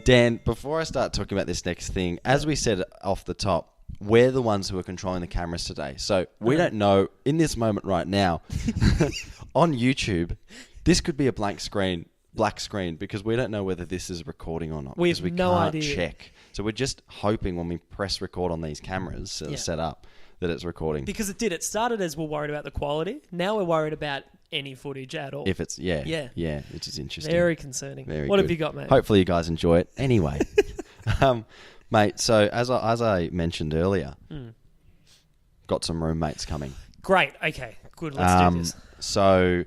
Dan, before I start talking about this next thing, as we said off the top, we're the ones who are controlling the cameras today. So we don't know, in this moment right now, on YouTube, this could be a black screen, because we don't know whether this is recording or not. We have no can't idea. check. So we're just hoping when we press record on these cameras that are set up that it's recording. Because it started as we're worried about the quality. Now we're worried about any footage at all. If it's, which is interesting. Very concerning. Very what good. have you got, mate? Hopefully you guys enjoy it. Anyway, mate, so as I mentioned earlier, got some roommates coming. Great. Okay. Good. Let's do this. So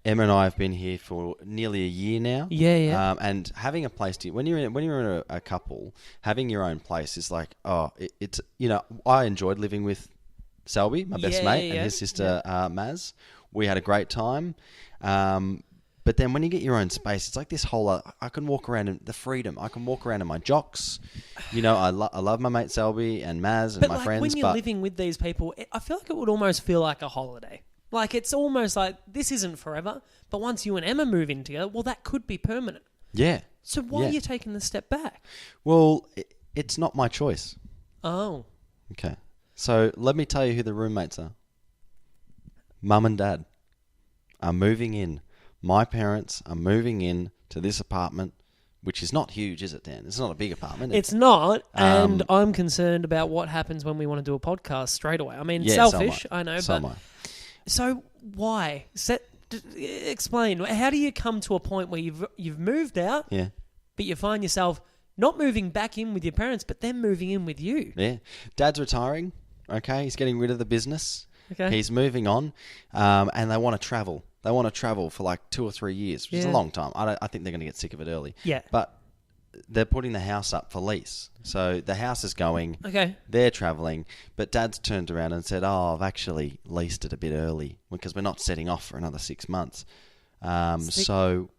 Emma and I have been here for nearly a year now. Yeah. And having a place when you're in a couple, having your own place is like, it's I enjoyed living with Selby, my best mate, and his sister Maz. We had a great time. But then when you get your own space, it's like this whole... I can walk around in the freedom. I can walk around in my jocks. I love my mate Selby and Maz and my friends. When you're living with these people, I feel like it would almost feel like a holiday. Like, it's almost like this isn't forever, but once you and Emma move in together, well, that could be permanent. Yeah. So why are you taking the step back? Well, it's not my choice. Oh. Okay. So let me tell you who the roommates are. Mum and Dad are moving in. My parents are moving in to this apartment, which is not huge, is it, Dan? It's not a big apartment. It's not, and I'm concerned about what happens when we want to do a podcast straight away. I mean, selfish, I know, so but... am I. So why? Explain. How do you come to a point where you've moved out, but you find yourself not moving back in with your parents, but then moving in with you? Yeah. Dad's retiring, okay? He's getting rid of the business. Okay. He's moving on, and they want to travel. They want to travel for like 2 or 3 years, which is a long time. I think they're going to get sick of it early. Yeah. But they're putting the house up for lease. So the house is going. Okay. They're travelling. But Dad's turned around and said, I've actually leased it a bit early because we're not setting off for another 6 months. So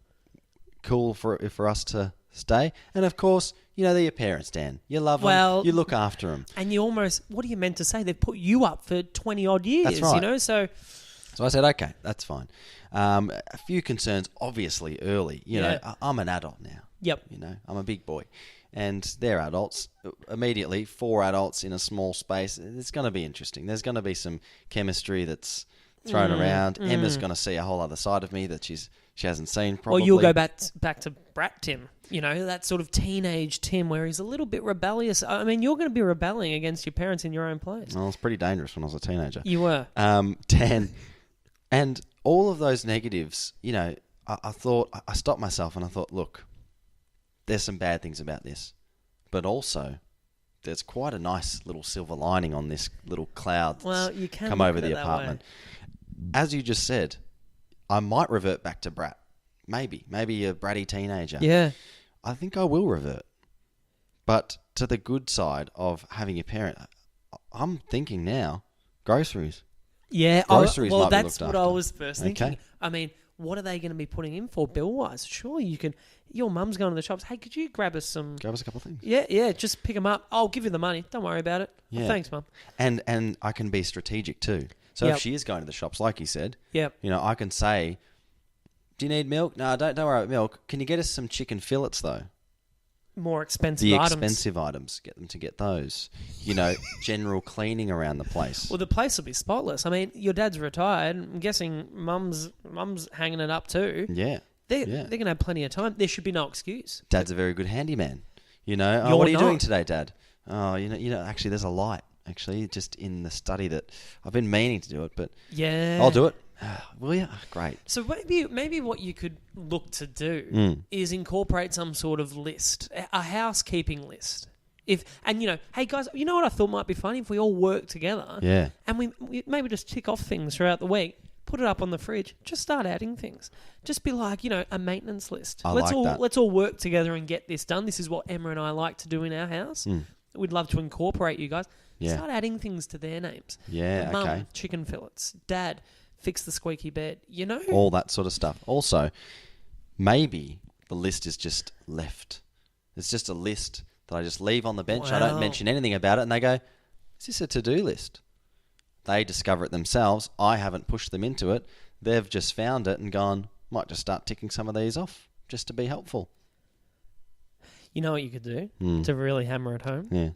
cool for us to stay. And of course, they're your parents, Dan. You love them. You look after them. And you almost, what are you meant to say? They've put you up for 20 odd years, That's right. So I said, okay, that's fine. A few concerns, obviously, early. I'm an adult now. Yep. I'm a big boy. And they're adults. Immediately, 4 adults in a small space. It's going to be interesting. There's going to be some chemistry that's thrown around. Emma's going to see a whole other side of me that she hasn't seen probably. Well, you'll go back to brat Tim. That sort of teenage Tim where he's a little bit rebellious. I mean, you're going to be rebelling against your parents in your own place. Well, it's pretty dangerous when I was a teenager. You were. 10. And all of those negatives, I thought, I stopped myself and I thought, look, there's some bad things about this, but also there's quite a nice little silver lining on this little cloud that's come over the apartment. As you just said, I might revert back to brat. Maybe a bratty teenager. Yeah. I think I will revert. But to the good side of having a parent, I'm thinking now, groceries. Yeah. Groceries might be that's looked what after. I was first thinking. Okay. I mean, what are they going to be putting in for bill-wise? Surely you can... Your mum's going to the shops. Hey, could you grab us some... Grab us a couple of things. Yeah, just pick them up. I'll give you the money. Don't worry about it. Yeah. Oh, thanks, Mum. And I can be strategic too. So if she is going to the shops, like you said, I can say, do you need milk? No, don't worry about milk. Can you get us some chicken fillets though? More expensive the items. Expensive items. Get them to get those. General cleaning around the place. Well, the place will be spotless. I mean, your dad's retired. I'm guessing mum's hanging it up too. Yeah. They're going to have plenty of time. There should be no excuse. Dad's a very good handyman. What are you doing today, Dad? Oh, actually, there's a light. Actually, just in the study that I've been meaning to do it, but I'll do it. Will you? Great. So maybe what you could look to do is incorporate some sort of list, a housekeeping list. Hey guys, you know what I thought might be funny if we all work together. Yeah. And we maybe just tick off things throughout the week. Put it up on the fridge. Just start adding things. Just be like, a maintenance list. Let's all work together and get this done. This is what Emma and I like to do in our house. We'd love to incorporate you guys. Yeah. Start adding things to their names. Yeah, Mum, okay. chicken fillets. Dad, fix the squeaky bed. All that sort of stuff. Also, maybe the list is just left. It's just a list that I just leave on the bench. Wow. I don't mention anything about it, and they go, is this a to-do list? They discover it themselves. I haven't pushed them into it. They've just found it and gone, might just start ticking some of these off just to be helpful. You know what you could do to really hammer it home? Yeah.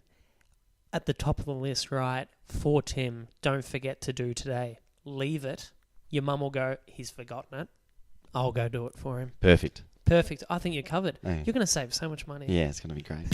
At the top of the list, right, for Tim, don't forget to do today. Leave it. Your mum will go, he's forgotten it. I'll go do it for him. Perfect. Perfect. I think you're covered. Yeah. You're going to save so much money. Yeah, it's going to be great.